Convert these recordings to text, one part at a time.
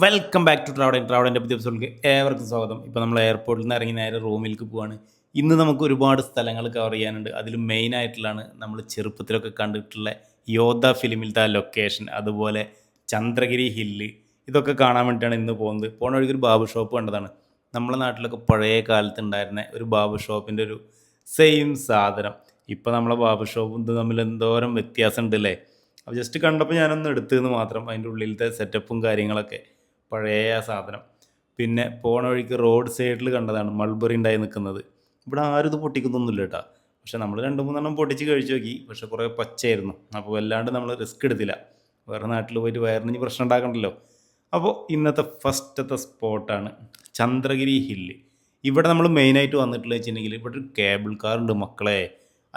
Welcome back to ട്രാവഡിൻ്റെ പുതിയ എപ്പിസോഡിലേക്ക് ഏവർക്കും സ്വാഗതം. ഇപ്പോൾ നമ്മൾ എയർപോർട്ടിൽ നിന്ന് ഇറങ്ങി നേരെ റൂമിലേക്ക് പോവാണ്. ഇന്ന് നമുക്ക് ഒരുപാട് സ്ഥലങ്ങൾ കവർ ചെയ്യാനുണ്ട്. അതിൽ മെയിൻ ആയിട്ടുള്ളതാണ് നമ്മൾ ചെറുപ്പത്തിലൊക്കെ കണ്ടിട്ടുള്ള യോദ്ധ ഫിലിമിലത്തെ ആ ലൊക്കേഷൻ, അതുപോലെ ചന്ദ്രഗിരി ഹില്ല്. ഇതൊക്കെ കാണാൻ വേണ്ടിയിട്ടാണ് ഇന്ന് പോകുന്നത്. പോണ വഴിക്ക് ഒരു ബാബു ഷോപ്പ് കണ്ടതാണ്. നമ്മളെ നാട്ടിലൊക്കെ പഴയ കാലത്ത് ഉണ്ടായിരുന്ന ഒരു ബാബു ഷോപ്പിൻ്റെ ഒരു സെയിം സാധനം. ഇപ്പോൾ നമ്മളെ ബാബു ഷോപ്പും ഇത് തമ്മിൽ എന്തോരം വ്യത്യാസം ഉണ്ടല്ലേ. അപ്പോൾ ജസ്റ്റ് കണ്ടപ്പോൾ ഞാനൊന്ന് എടുത്തതെന്ന് മാത്രം. അതിൻ്റെ ഉള്ളിലത്തെ സെറ്റപ്പും കാര്യങ്ങളൊക്കെ പഴയ സാധനം. പിന്നെ പോണ വഴിക്ക് റോഡ് സൈഡിൽ കണ്ടതാണ് മൾബറി ഉണ്ടായി നിൽക്കുന്നത്. ഇവിടെ ആരും ഇത് പൊട്ടിക്കുന്നൊന്നുമില്ല കേട്ടോ. പക്ഷെ നമ്മൾ 2-3 പൊട്ടിച്ച് കഴിച്ചു നോക്കി. പക്ഷെ കുറേ പച്ചയായിരുന്നു. അപ്പോൾ വല്ലാണ്ട് നമ്മൾ റിസ്ക് എടുത്തില്ല. വേറെ നാട്ടിൽ പോയിട്ട് വയറിന് പ്രശ്നം ഉണ്ടാക്കണ്ടല്ലോ. അപ്പോൾ ഇന്നത്തെ ഫസ്റ്റത്തെ സ്പോട്ടാണ് ചന്ദ്രഗിരി ഹില്ല്. ഇവിടെ നമ്മൾ മെയിനായിട്ട് വന്നിട്ടുള്ളത് വെച്ചിട്ടുണ്ടെങ്കിൽ ഇവിടെ ഒരു കേബിൾ കാർ ഉണ്ട് മക്കളെ.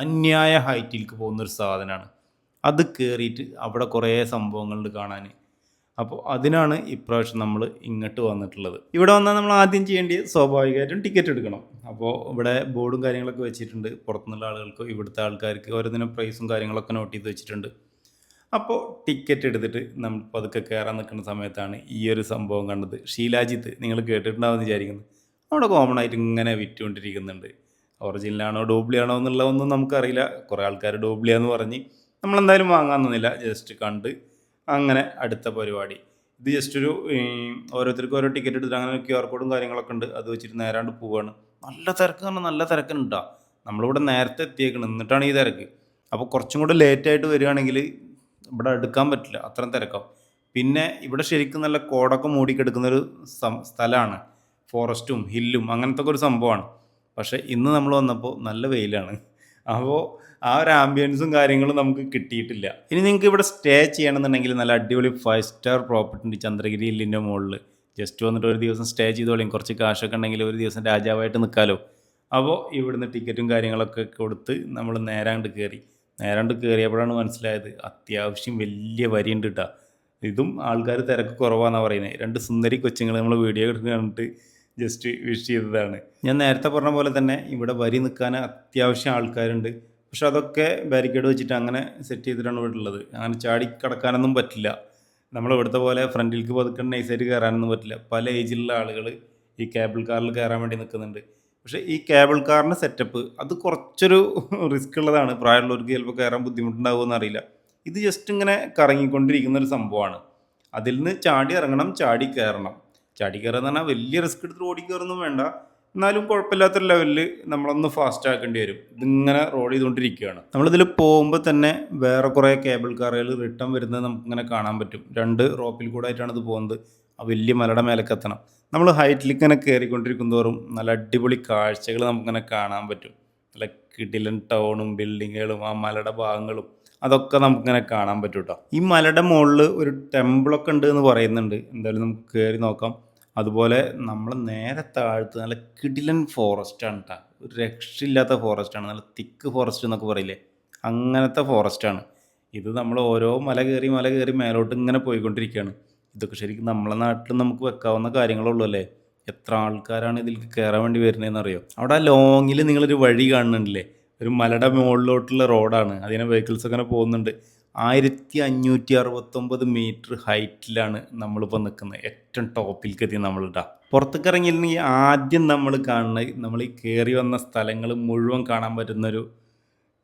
അന്യായ ഹൈറ്റിലേക്ക് പോകുന്നൊരു സാധനമാണ്. അത് കയറിയിട്ട് അവിടെ കുറേ സംഭവങ്ങളുണ്ട് കാണാൻ. അപ്പോൾ അതിനാണ് ഇപ്രാവശ്യം നമ്മൾ ഇങ്ങോട്ട് വന്നിട്ടുള്ളത്. ഇവിടെ വന്നാൽ നമ്മൾ ആദ്യം ചെയ്യേണ്ടത് സ്വാഭാവികമായിട്ടും ടിക്കറ്റ് എടുക്കണം. അപ്പോൾ ഇവിടെ ബോർഡും കാര്യങ്ങളൊക്കെ വെച്ചിട്ടുണ്ട്. പുറത്തുനിന്നുള്ള ആളുകൾക്ക് ഇവിടുത്തെ ആൾക്കാർക്ക് ഓരോന്നിനും പ്രൈസും കാര്യങ്ങളൊക്കെ നോട്ട് ചെയ്ത് വെച്ചിട്ടുണ്ട്. അപ്പോൾ ടിക്കറ്റ് എടുത്തിട്ട് നമ്മൾ പതുക്കെ കയറാൻ നിൽക്കുന്ന സമയത്താണ് ഈ ഒരു സംഭവം കണ്ടത്. ഷീലാജിത്ത് നിങ്ങൾ കേട്ടിട്ടുണ്ടാവുമെന്ന് വിചാരിക്കുന്നു. അവിടെ കോമൺ ആയിട്ട് ഇങ്ങനെ വിറ്റുകൊണ്ടിരിക്കുന്നുണ്ട്. ഒറിജിനലാണോ ഡൂപ്ലിയാണോ എന്നുള്ളതൊന്നും നമുക്കറിയില്ല. കുറേ ആൾക്കാർ ഡൂപ്ലിയാന്ന് പറഞ്ഞ് നമ്മളെന്തായാലും വാങ്ങാൻ നിന്നില്ല. ജസ്റ്റ് കണ്ട് അങ്ങനെ അടുത്ത പരിപാടി. ഇത് ജസ്റ്റ് ഒരു ഓരോരുത്തർക്കും ഓരോ ടിക്കറ്റ് എടുത്തിട്ട് അങ്ങനെ QR കോഡും കാര്യങ്ങളൊക്കെ ഉണ്ട്. അത് വെച്ചിട്ട് നേരാണ്ട് പോവുകയാണ്. നല്ല തിരക്ക് പറഞ്ഞാൽ നല്ല തിരക്കുണ്ടാ. നമ്മളിവിടെ നേരത്തെ എത്തിയേക്കണം, എന്നിട്ടാണ് ഈ തിരക്ക്. അപ്പോൾ കുറച്ചും കൂടെ ലേറ്റായിട്ട് വരികയാണെങ്കിൽ ഇവിടെ എടുക്കാൻ പറ്റില്ല, അത്രയും തിരക്കാവും. പിന്നെ ഇവിടെ ശരിക്കും നല്ല കോടൊക്കെ മൂടിക്കെടുക്കുന്നൊരു സ്ഥലമാണ്. ഫോറസ്റ്റും ഹില്ലും അങ്ങനത്തെ ഒക്കെ ഒരു സംഭവമാണ്. പക്ഷേ ഇന്ന് നമ്മൾ വന്നപ്പോൾ നല്ല വെയിലാണ്. അപ്പോൾ ആ ഒരു ആംബിയൻസും കാര്യങ്ങളും നമുക്ക് കിട്ടിയിട്ടില്ല. ഇനി നിങ്ങൾക്ക് ഇവിടെ സ്റ്റേ ചെയ്യണമെന്നുണ്ടെങ്കിൽ നല്ല അടിപൊളി 5 സ്റ്റാർ പ്രോപ്പർട്ടി ഉണ്ട് ചന്ദ്രഗിരി ഹില്ലിൻ്റെ മുകളിൽ. ജസ്റ്റ് വന്നിട്ട് ഒരു ദിവസം സ്റ്റേ ചെയ്തോളിയും. കുറച്ച് കാശൊക്കെ ഉണ്ടെങ്കിൽ ഒരു ദിവസം രാജാവായിട്ട് നിൽക്കാമല്ലോ. അപ്പോൾ ഇവിടുന്ന് ടിക്കറ്റും കാര്യങ്ങളൊക്കെ കൊടുത്ത് നമ്മൾ നേരാണ്ട് കയറിയപ്പോഴാണ് മനസ്സിലായത് അത്യാവശ്യം വലിയ വരിയുണ്ട് കേട്ടോ. ഇതും ആൾക്കാർ തിരക്ക് കുറവാണെന്നാണ് പറയുന്നത്. 2 സുന്ദരി കൊച്ചുങ്ങൾ നമ്മൾ വീഡിയോ കണ്ടിട്ട് ജസ്റ്റ് വിഷ് ചെയ്തതാണ്. ഞാൻ നേരത്തെ പറഞ്ഞ പോലെ തന്നെ ഇവിടെ വരി നിൽക്കാൻ അത്യാവശ്യം ആൾക്കാരുണ്ട്. പക്ഷെ അതൊക്കെ ബാരിക്കേഡ് വെച്ചിട്ട് അങ്ങനെ സെറ്റ് ചെയ്തിട്ടാണ് ഇവിടെ ഉള്ളത്. അങ്ങനെ ചാടി കിടക്കാനൊന്നും പറ്റില്ല. നമ്മളിവിടുത്തെ പോലെ ഫ്രണ്ടിലേക്ക് പതുക്കെ നൈസായിട്ട് കയറാനൊന്നും പറ്റില്ല. പല ഏജിലുള്ള ആളുകൾ ഈ കേബിൾ കാറിൽ കയറാൻ വേണ്ടി നിൽക്കുന്നുണ്ട്. പക്ഷേ ഈ കേബിൾ കാറിൻ്റെ സെറ്റപ്പ് അത് കുറച്ചൊരു റിസ്ക് ഉള്ളതാണ്. പ്രായമുള്ളവർക്ക് ചിലപ്പോൾ കയറാൻ ബുദ്ധിമുട്ടുണ്ടാവുമെന്ന് അറിയില്ല. ഇത് ജസ്റ്റ് ഇങ്ങനെ കറങ്ങിക്കൊണ്ടിരിക്കുന്ന ഒരു സംഭവമാണ്. അതിൽ നിന്ന് ചാടി ഇറങ്ങണം, ചാടി കയറണം. ചാടി കയറുക എന്ന് പറഞ്ഞാൽ വലിയ റിസ്ക് എടുത്തിട്ട് ഓടി കയറൊന്നും വേണ്ട. എന്നാലും കുഴപ്പമില്ലാത്തൊരു ലെവലിൽ നമ്മളൊന്ന് ഫാസ്റ്റ് ആക്കേണ്ടി വരും. ഇതിങ്ങനെ റോൾ ചെയ്തുകൊണ്ടിരിക്കുകയാണ്. നമ്മളിതിൽ പോകുമ്പോൾ തന്നെ വേറെ കുറേ കേബിൾ കാറുകൾ റിട്ടേൺ വരുന്നത് നമുക്കിങ്ങനെ കാണാൻ പറ്റും. 2 റോപ്പിൽ കൂടെ ആയിട്ടാണ് ഇത് പോകുന്നത്. ആ വലിയ മലയുടെ മേലേക്ക് എത്തണം. നമ്മൾ ഹൈറ്റിലേക്ക് ഇങ്ങനെ കയറിക്കൊണ്ടിരിക്കും തോറും നല്ല അടിപൊളി കാഴ്ചകൾ നമുക്കിങ്ങനെ കാണാൻ പറ്റും. നല്ല കിടിലൻ ടൗണും ബിൽഡിങ്ങുകളും ആ മലയുടെ ഭാഗങ്ങളും അതൊക്കെ നമുക്കിങ്ങനെ കാണാൻ പറ്റും കേട്ടോ. ഈ മലയുടെ മുകളിൽ ഒരു ടെമ്പിളൊക്കെ ഉണ്ട് എന്ന് പറയുന്നുണ്ട്. എന്തായാലും നമുക്ക് കയറി നോക്കാം. അതുപോലെ നമ്മൾ നേരെ താഴത്ത് നല്ല കിടിലൻ ഫോറസ്റ്റാണ് കേട്ടോ. ഒരു രക്ഷയില്ലാത്ത ഫോറസ്റ്റാണ്. നല്ല തിക്ക് ഫോറസ്റ്റ് എന്നൊക്കെ പറയില്ലേ, അങ്ങനത്തെ ഫോറസ്റ്റാണ് ഇത്. നമ്മൾ ഓരോ മല കയറി മേലോട്ട് ഇങ്ങനെ പോയിക്കൊണ്ടിരിക്കുകയാണ്. ഇതൊക്കെ ശരിക്കും നമ്മളെ നാട്ടിൽ നമുക്ക് വെക്കാവുന്ന കാര്യങ്ങളുള്ളൂ അല്ലേ. എത്ര ആൾക്കാരാണ് ഇതിലേക്ക് കയറാൻ വേണ്ടി വരുന്നതെന്ന് അറിയോ. അവിടെ ആ ലോങ്ങിൽ നിങ്ങളൊരു വഴി കാണുന്നുണ്ടല്ലേ, ഒരു മലയുടെ മുകളിലോട്ടുള്ള റോഡാണ്. അതിനെ വെഹിക്കിൾസ് അങ്ങനെ പോകുന്നുണ്ട്. 1569 മീറ്റർ ഹൈറ്റിലാണ് നമ്മളിപ്പോൾ നിൽക്കുന്നത്. ഏറ്റവും ടോപ്പിലേക്ക് എത്തി നമ്മളിട്ടാ. പുറത്തേക്ക് ഇറങ്ങിയിരുന്നെങ്കിൽ ആദ്യം നമ്മൾ കാണുന്നത് നമ്മൾ ഈ കയറി വന്ന സ്ഥലങ്ങൾ മുഴുവൻ കാണാൻ പറ്റുന്നൊരു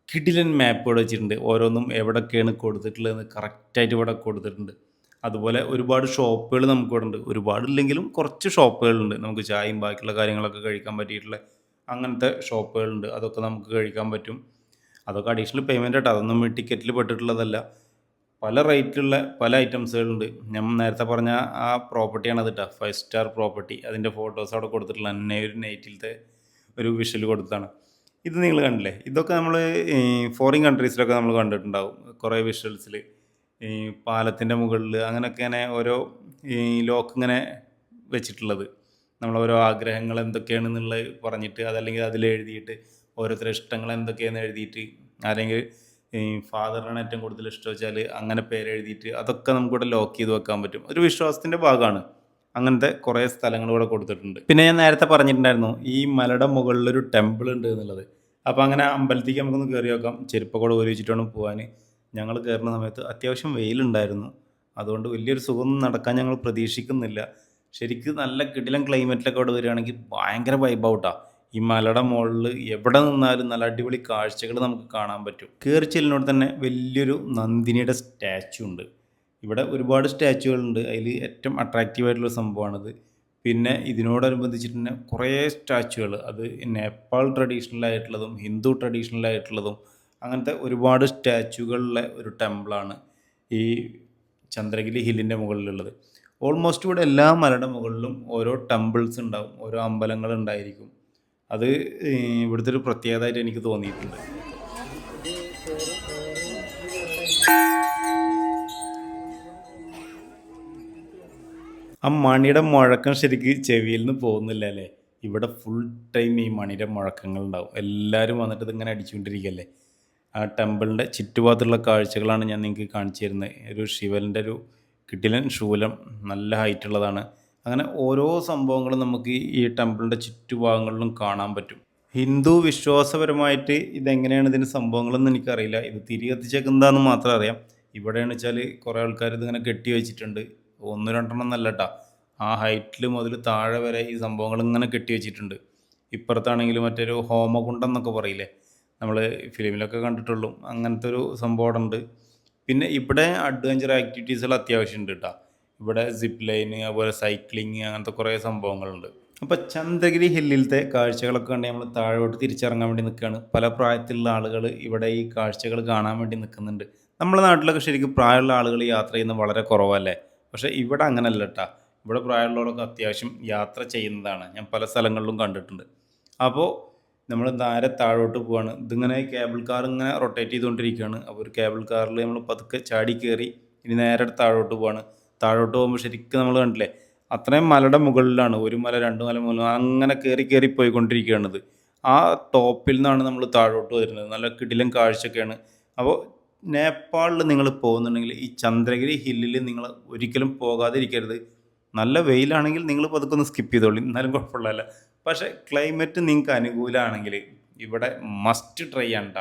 കിടിലൻ മാപ്പ് ഇവിടെ വെച്ചിട്ടുണ്ട്. ഓരോന്നും എവിടെയൊക്കെയാണ് കൊടുത്തിട്ടുള്ളതെന്ന് കറക്റ്റായിട്ട് ഇവിടെ കൊടുത്തിട്ടുണ്ട്. അതുപോലെ ഒരുപാട് ഷോപ്പുകൾ നമുക്കിവിടെ ഉണ്ട്. ഒരുപാടില്ലെങ്കിലും കുറച്ച് ഷോപ്പുകളുണ്ട്. നമുക്ക് ചായയും ബാക്കിയുള്ള കാര്യങ്ങളൊക്കെ കഴിക്കാൻ പറ്റിയിട്ടുള്ള അങ്ങനത്തെ ഷോപ്പുകളുണ്ട്. അതൊക്കെ നമുക്ക് കഴിക്കാൻ പറ്റും. അതൊക്കെ അഡീഷണൽ പേയ്മെൻ്റ് ആട്ടോ. അതൊന്നും ടിക്കറ്റിൽ പെട്ടിട്ടുള്ളതല്ല. പല റേറ്റിലുള്ള പല ഐറ്റംസുകളുണ്ട്. ഞാൻ നേരത്തെ പറഞ്ഞ ആ പ്രോപ്പർട്ടിയാണ് അത് കേട്ടോ, 5 സ്റ്റാർ പ്രോപ്പർട്ടി. അതിൻ്റെ ഫോട്ടോസ് അവിടെ കൊടുത്തിട്ടുള്ള എന്നെ ഒരു നൈറ്റിലത്തെ ഒരു വിഷ്വൽ കൊടുത്താണ്. ഇത് നിങ്ങൾ കണ്ടില്ലേ, ഇതൊക്കെ നമ്മൾ ഫോറിൻ കൺട്രീസിലൊക്കെ നമ്മൾ കണ്ടിട്ടുണ്ടാവും. കുറേ വിഷ്വൽസിൽ ഈ പാലത്തിൻ്റെ മുകളിൽ അങ്ങനെയൊക്കെ ഇങ്ങനെ ഓരോ ലോക്ക് ഇങ്ങനെ വെച്ചിട്ടുള്ളത്. നമ്മളോരോ ആഗ്രഹങ്ങൾ എന്തൊക്കെയാണെന്നുള്ളത് പറഞ്ഞിട്ട് അതല്ലെങ്കിൽ അതിലെഴുതിയിട്ട് ഓരോരുത്തരുടെ ഇഷ്ടങ്ങൾ എന്തൊക്കെയാണെന്ന് എഴുതിയിട്ട്, ആരെങ്കിൽ ഈ ഫാദറിനാണ് ഏറ്റവും കൂടുതൽ ഇഷ്ടം വെച്ചാൽ അങ്ങനെ പേരെഴുതിയിട്ട് അതൊക്കെ നമുക്കിവിടെ ലോക്ക് ചെയ്ത് വെക്കാൻ പറ്റും. ഒരു വിശ്വാസത്തിൻ്റെ ഭാഗമാണ്. അങ്ങനത്തെ കുറേ സ്ഥലങ്ങൾ ഇവിടെ കൊടുത്തിട്ടുണ്ട്. പിന്നെ ഞാൻ നേരത്തെ പറഞ്ഞിട്ടുണ്ടായിരുന്നു ഈ മലയുടെ മുകളിലൊരു ടെമ്പിൾ ഉണ്ട് എന്നുള്ളത്. അപ്പോൾ അങ്ങനെ അമ്പലത്തേക്ക് നമുക്കൊന്ന് കയറി നോക്കാം. ചെരുപ്പൊക്കെ ഊരി വെച്ചിട്ട് വേണം പോകാൻ. ഞങ്ങൾ കയറുന്ന സമയത്ത് അത്യാവശ്യം വെയിലുണ്ടായിരുന്നു. അതുകൊണ്ട് വലിയൊരു സുഖമൊന്നും നടക്കാൻ ഞങ്ങൾ പ്രതീക്ഷിക്കുന്നില്ല. ശരിക്കും നല്ല കിടിലൻ ക്ലൈമറ്റിലൊക്കെ അവിടെ വരികയാണെങ്കിൽ ഭയങ്കര വൈബാവൂട്ടാ. ഈ മലയുടെ മുകളിൽ എവിടെ നിന്നാലും നല്ല അടിപൊളി കാഴ്ചകൾ നമുക്ക് കാണാൻ പറ്റും. കയറി ചെല്ലിനോട് തന്നെ വലിയൊരു നന്ദിനിയുടെ സ്റ്റാച്ചു ഉണ്ട്. ഇവിടെ ഒരുപാട് സ്റ്റാച്ചുകളുണ്ട്. അതിൽ ഏറ്റവും അട്രാക്റ്റീവ് ആയിട്ടുള്ള സംഭവമാണിത്. പിന്നെ ഇതിനോടനുബന്ധിച്ചിട്ട് തന്നെ കുറേ സ്റ്റാച്ചുകൾ, അത് നേപ്പാൾ ട്രഡീഷണൽ ആയിട്ടുള്ളതും ഹിന്ദു ട്രഡീഷണൽ ആയിട്ടുള്ളതും അങ്ങനത്തെ ഒരുപാട് സ്റ്റാച്ചുകളുള്ള ഒരു ടെമ്പിളാണ് ഈ ചന്ദ്രഗിരി ഹില്ലിൻ്റെ മുകളിലുള്ളത്. ഓൾമോസ്റ്റ് ഇവിടെ എല്ലാ മലയുടെ മുകളിലും ഓരോ ടെമ്പിൾസ് ഉണ്ടാവും, ഓരോ അമ്പലങ്ങൾ ഉണ്ടായിരിക്കും. അത് ഇവിടുത്തെ ഒരു പ്രത്യേകതയായിട്ട് എനിക്ക് തോന്നിയിട്ടുണ്ട്. ആ മണിയുടെ മുഴക്കം ശരിക്ക് ചെവിയിൽ നിന്ന് പോകുന്നില്ല അല്ലേ? ഇവിടെ ഫുൾ ടൈം ഈ മണിയുടെ മുഴക്കങ്ങൾ ഉണ്ടാവും. എല്ലാവരും വന്നിട്ട് ഇതിങ്ങനെ അടിച്ചുകൊണ്ടിരിക്കുകയല്ലേ. ആ ടെമ്പിളിൻ്റെ ചുറ്റുഭാഗത്തുള്ള കാഴ്ചകളാണ് ഞാൻ നിങ്ങൾക്ക് കാണിച്ചു തരുന്നത്. ഒരു ശിവൻ്റെ ഒരു കിടിലൻ ശൂലം, നല്ല ഹൈറ്റുള്ളതാണ്. അങ്ങനെ ഓരോ സംഭവങ്ങളും നമുക്ക് ഈ ടെമ്പിളിൻ്റെ ചുറ്റുഭാഗങ്ങളിലും കാണാൻ പറ്റും. ഹിന്ദു വിശ്വാസപരമായിട്ട് ഇതെങ്ങനെയാണ് ഇതിൻ്റെ സംഭവങ്ങളെന്ന് എനിക്കറിയില്ല. ഇത് തിരി കത്തിച്ചേക്കുന്നതാണെന്ന് മാത്രം അറിയാം. ഇവിടെയാണ് വെച്ചാൽ കുറേ ആൾക്കാർ ഇതിങ്ങനെ കെട്ടി വെച്ചിട്ടുണ്ട്. ഒന്ന് രണ്ടെണ്ണം എന്നല്ല കേട്ടോ, ആ ഹൈറ്റിൽ മുതൽ താഴെ വരെ ഈ സംഭവങ്ങൾ ഇങ്ങനെ കെട്ടി വെച്ചിട്ടുണ്ട്. ഇപ്പുറത്താണെങ്കിൽ മറ്റൊരു ഹോമകുണ്ടം എന്നൊക്കെ പറയില്ലേ, നമ്മൾ ഫിലിമിലൊക്കെ കണ്ടിട്ടുള്ളൂ, അങ്ങനത്തെ ഒരു സംഭവം ഉണ്ട്. പിന്നെ ഇവിടെ അഡ്വഞ്ചർ ആക്ടിവിറ്റീസുകൾ അത്യാവശ്യം ഉണ്ട് കേട്ടോ. ഇവിടെ സിപ്പ് ലൈന്, അതുപോലെ സൈക്ലിങ്, അങ്ങനത്തെ കുറേ സംഭവങ്ങളുണ്ട്. അപ്പോൾ ചന്ദ്രഗിരി ഹില്ലിലത്തെ കാഴ്ചകളൊക്കെ കണ്ട് നമ്മൾ താഴോട്ട് തിരിച്ചിറങ്ങാൻ വേണ്ടി നിൽക്കുകയാണ്. പല പ്രായത്തിലുള്ള ആളുകൾ ഇവിടെ ഈ കാഴ്ചകൾ കാണാൻ വേണ്ടി നിൽക്കുന്നുണ്ട്. നമ്മുടെ നാട്ടിലൊക്കെ ശരിക്കും പ്രായമുള്ള ആളുകൾ യാത്ര ചെയ്യുന്നത് വളരെ കുറവല്ലേ. പക്ഷേ ഇവിടെ അങ്ങനെയല്ല കേട്ടോ. ഇവിടെ പ്രായമുള്ളവരൊക്കെ അത്യാവശ്യം യാത്ര ചെയ്യുന്നതാണ്. ഞാൻ പല സ്ഥലങ്ങളിലും കണ്ടിട്ടുണ്ട്. അപ്പോൾ നമ്മൾ നേരെ താഴോട്ട് പോവാണ്. ഇതിങ്ങനെ കേബിൾ കാർ ഇങ്ങനെ റൊട്ടേറ്റ് ചെയ്തുകൊണ്ടിരിക്കുകയാണ്. അപ്പോൾ ഒരു കേബിൾ കാറിൽ നമ്മൾ പതുക്കെ ചാടി കയറി ഇനി നേരെ താഴോട്ട് പോവാണ്. താഴോട്ട് പോകുമ്പോൾ ശരിക്കും നമ്മൾ കണ്ടില്ലേ, അത്രയും മലയുടെ മുകളിലാണ്. ഒരു മല, രണ്ട് മല, മൂന്ന് മല, അങ്ങനെ കയറി കയറി പോയിക്കൊണ്ടിരിക്കുകയാണിത്. ആ ടോപ്പിൽ നിന്നാണ് നമ്മൾ താഴോട്ട് വരുന്നത്. നല്ല കിടിലൻ കാഴ്ചയൊക്കെയാണ്. അപ്പോൾ നേപ്പാളിൽ നിങ്ങൾ പോകുന്നുണ്ടെങ്കിൽ ഈ ചന്ദ്രഗിരി ഹില്ലിൽ നിങ്ങൾ ഒരിക്കലും പോകാതിരിക്കരുത്. നല്ല വെയിലാണെങ്കിൽ നിങ്ങൾ പതുക്കെ ഒന്ന് സ്കിപ്പ് ചെയ്തോളൂ, എന്നാലും കുഴപ്പമില്ല. പക്ഷേ ക്ലൈമറ്റ് നിങ്ങൾക്ക് അനുകൂലമാണെങ്കിൽ ഇവിടെ മസ്റ്റ് ട്രൈ ചെയ്യണ്ട.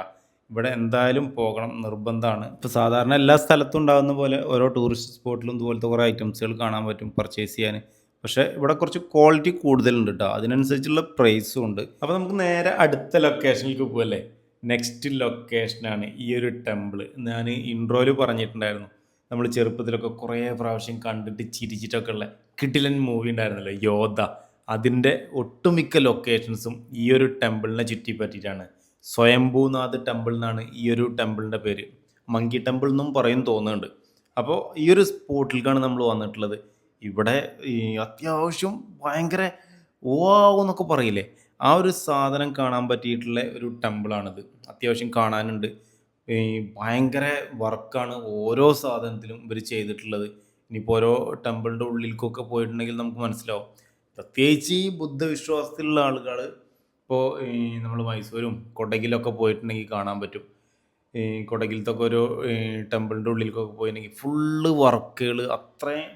ഇവിടെ എന്തായാലും പോകണം, നിർബന്ധമാണ്. ഇപ്പോൾ സാധാരണ എല്ലാ സ്ഥലത്തും ഉണ്ടാകുന്ന പോലെ ഓരോ ടൂറിസ്റ്റ് സ്പോട്ടിലും ഇതുപോലത്തെ കുറേ ഐറ്റംസുകൾ കാണാൻ പറ്റും പർച്ചേസ് ചെയ്യാൻ. പക്ഷേ ഇവിടെ കുറച്ച് ക്വാളിറ്റി കൂടുതലുണ്ട് കേട്ടോ, അതിനനുസരിച്ചുള്ള പ്രൈസും ഉണ്ട്. അപ്പോൾ നമുക്ക് നേരെ അടുത്ത ലൊക്കേഷനിലേക്ക് പോകല്ലേ. നെക്സ്റ്റ് ലൊക്കേഷനാണ് ഈ ഒരു ടെമ്പിൾ. ഞാൻ ഇൻട്രോയിൽ പറഞ്ഞിട്ടുണ്ടായിരുന്നു, നമ്മൾ ചെറുപ്പത്തിലൊക്കെ കുറേ പ്രാവശ്യം കണ്ടിട്ട് ചിരിച്ചിട്ടൊക്കെ ഉള്ള കിടിലൻ മൂവി ഉണ്ടായിരുന്നല്ലോ, യോദ്ധ. അതിൻ്റെ ഒട്ടുമിക്ക ലൊക്കേഷൻസും ഈ ഒരു ടെമ്പിളിനെ ചുറ്റിപ്പറ്റിയിട്ടാണ്. സ്വയംഭൂനാഥ് ടെമ്പിൾ എന്നാണ് ഈ ഒരു ടെമ്പിളിൻ്റെ പേര്. മങ്കി ടെമ്പിൾ എന്നും പറയും തോന്നുന്നുണ്ട്. അപ്പോൾ ഈ ഒരു സ്പോട്ടിലേക്കാണ് നമ്മൾ വന്നിട്ടുള്ളത്. ഇവിടെ ഈ അത്യാവശ്യം ഭയങ്കര ഓവാവ് എന്നൊക്കെ പറയില്ലേ, ആ ഒരു സാധനം കാണാൻ പറ്റിയിട്ടുള്ള ഒരു ടെമ്പിളാണിത്. അത്യാവശ്യം കാണാനുണ്ട്. ഈ ഭയങ്കര വർക്കാണ് ഓരോ സാധനത്തിലും ഇവർ ചെയ്തിട്ടുള്ളത്. ഇനിയിപ്പോൾ ഓരോ ടെമ്പിളിൻ്റെ ഉള്ളിലേക്കൊക്കെ പോയിട്ടുണ്ടെങ്കിൽ നമുക്ക് മനസ്സിലാവും. പ്രത്യേകിച്ച് ഈ ബുദ്ധവിശ്വാസത്തിലുള്ള ആളുകൾ ഇപ്പോൾ നമ്മൾ മൈസൂരും കൊടകിലൊക്കെ പോയിട്ടുണ്ടെങ്കിൽ കാണാൻ പറ്റും. ഈ കൊടകിലത്തൊക്കെ ഒരു ടെമ്പിളിൻ്റെ ഉള്ളിലേക്കൊക്കെ പോയിട്ടുണ്ടെങ്കിൽ ഫുള്ള് വർക്കുകൾ അത്രയും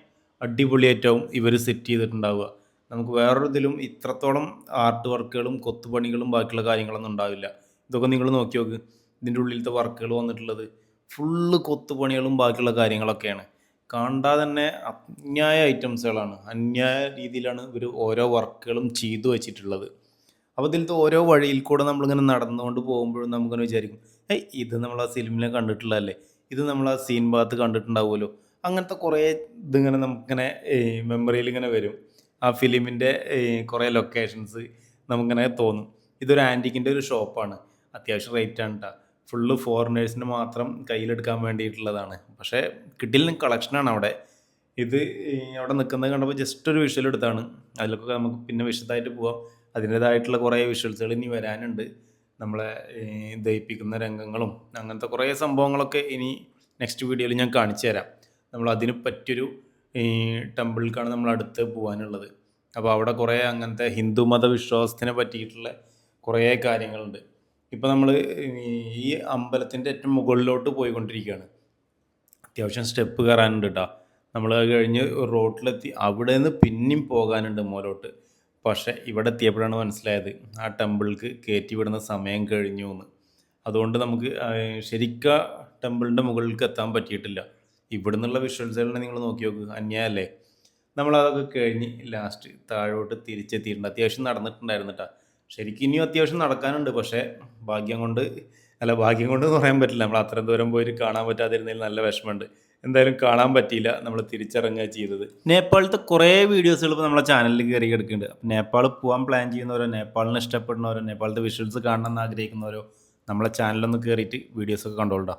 അടിപൊളിയായിട്ടാവും ഇവർ സെറ്റ് ചെയ്തിട്ടുണ്ടാവുക. നമുക്ക് വേറൊരു ഇതിലും ഇത്രത്തോളം ആർട്ട് വർക്കുകളും കൊത്തുപണികളും ബാക്കിയുള്ള കാര്യങ്ങളൊന്നും ഉണ്ടാവില്ല. ഇതൊക്കെ നിങ്ങൾ നോക്കി നോക്ക്, ഇതിൻ്റെ ഉള്ളിലത്തെ വർക്കുകൾ വന്നിട്ടുള്ളത് ഫുള്ള് കൊത്തുപണികളും ബാക്കിയുള്ള കാര്യങ്ങളൊക്കെയാണ്. കണ്ടാൽ തന്നെ അന്യായ ഐറ്റംസുകളാണ്, അന്യായ രീതിയിലാണ് ഇവർ ഓരോ വർക്കുകളും ചെയ്തു വെച്ചിട്ടുള്ളത്. അപ്പോൾ ഇതിലത്തെ ഓരോ വഴിയിൽ കൂടെ നമ്മളിങ്ങനെ നടന്നുകൊണ്ട് പോകുമ്പോഴും നമുക്കിങ്ങനെ വിചാരിക്കും, ഇത് നമ്മൾ ആ ഫിലിമിനെ കണ്ടിട്ടുള്ളതല്ലേ, ഇത് നമ്മൾ ആ സീൻ ഭാഗത്ത് കണ്ടിട്ടുണ്ടാവുമല്ലോ. അങ്ങനത്തെ കുറേ ഇതിങ്ങനെ നമുക്കിങ്ങനെ മെമ്മറിയിൽ ഇങ്ങനെ വരും. ആ ഫിലിമിൻ്റെ കുറേ ലൊക്കേഷൻസ് നമുക്കിങ്ങനെ തോന്നും. ഇതൊരു ആൻറ്റിക്കിൻ്റെ ഒരു ഷോപ്പാണ്, അത്യാവശ്യം റേറ്റാണ് കേട്ടോ. ഫുള്ള് ഫോറിനേഴ്സിന് മാത്രം കയ്യിലെടുക്കാൻ വേണ്ടിയിട്ടുള്ളതാണ്. പക്ഷേ കിട്ടില്ല കളക്ഷനാണ് അവിടെ. ഇത് അവിടെ നിൽക്കുന്നത് കണ്ടപ്പോൾ ജസ്റ്റ് ഒരു വിഷ്വൽ എടുത്താണ്. അതിലൊക്കെ നമുക്ക് പിന്നെ വിശദമായിട്ട് പോവാം. അതിൻ്റേതായിട്ടുള്ള കുറേ വിഷ്വൽസുകൾ ഇനി വരാനുണ്ട്. നമ്മളെ ദയിപ്പിക്കുന്ന രംഗങ്ങളും അങ്ങനത്തെ കുറേ സംഭവങ്ങളൊക്കെ ഇനി നെക്സ്റ്റ് വീഡിയോയിൽ ഞാൻ കാണിച്ചു തരാം. നമ്മൾ അതിന് പറ്റിയൊരു ടെമ്പിളിലേക്കാണ് നമ്മൾ അടുത്ത് പോകാനുള്ളത്. അപ്പോൾ അവിടെ കുറേ അങ്ങനത്തെ ഹിന്ദു മതവിശ്വാസത്തിനെ പറ്റിയിട്ടുള്ള കുറേ കാര്യങ്ങളുണ്ട്. ഇപ്പോൾ നമ്മൾ ഈ അമ്പലത്തിൻ്റെ ഏറ്റവും മുകളിലോട്ട് പോയിക്കൊണ്ടിരിക്കുകയാണ്. അത്യാവശ്യം സ്റ്റെപ്പ് കയറാനുണ്ട് കേട്ടോ. നമ്മൾ അത് കഴിഞ്ഞ് റോട്ടിലെത്തി, അവിടെ നിന്ന് പിന്നെയും പോകാനുണ്ട് മുകളിലോട്ട്. പക്ഷേ ഇവിടെ എത്തിയപ്പോഴാണ് മനസ്സിലായത് ആ ടെമ്പിൾക്ക് കയറ്റി വിടുന്ന സമയം കഴിഞ്ഞു എന്ന്. അതുകൊണ്ട് നമുക്ക് ശരിക്കും ടെമ്പിളിൻ്റെ മുകളിലേക്ക് എത്താൻ പറ്റിയിട്ടില്ല. ഇവിടെ നിന്നുള്ള വിഷ്വൽസുകളെ നിങ്ങൾ നോക്കി നോക്ക്, അന്യായല്ലേ. നമ്മളതൊക്കെ കഴിഞ്ഞ് ലാസ്റ്റ് താഴോട്ട് തിരിച്ചെത്തിയിട്ടുണ്ട്. അത്യാവശ്യം നടന്നിട്ടുണ്ടായിരുന്നു കേട്ടോ. ശരിക്കും ഇനിയും അത്യാവശ്യം നടക്കാനുണ്ട്. പക്ഷേ ഭാഗ്യം കൊണ്ട്, അല്ല ഭാഗ്യം കൊണ്ട് എന്ന് പറയാൻ പറ്റില്ല, നമ്മൾ അത്രയും ദൂരം പോയിട്ട് കാണാൻ പറ്റാതിരുന്നതിൽ നല്ല വിഷമമുണ്ട്. എന്തായാലും കാണാൻ പറ്റിയില്ല, നമ്മൾ തിരിച്ചിറങ്ങുക ചെയ്തത്. നേപ്പാളത്തെ കുറേ വീഡിയോസുകൾ ഇപ്പോൾ നമ്മളെ ചാനലിൽ കയറി കിടക്കുന്നുണ്ട്. അപ്പോൾ നേപ്പാൾ പോകാൻ പ്ലാൻ ചെയ്യുന്നവരോ, നേപ്പാളിനെ ഇഷ്ടപ്പെടുന്നവരോ, നേപ്പാളത്തെ വിഷ്വൽസ് കാണണം എന്ന് ആഗ്രഹിക്കുന്നവരോ നമ്മളെ ചാനലൊന്ന് കയറിയിട്ട് വീഡിയോസൊക്കെ കണ്ടോളൂ.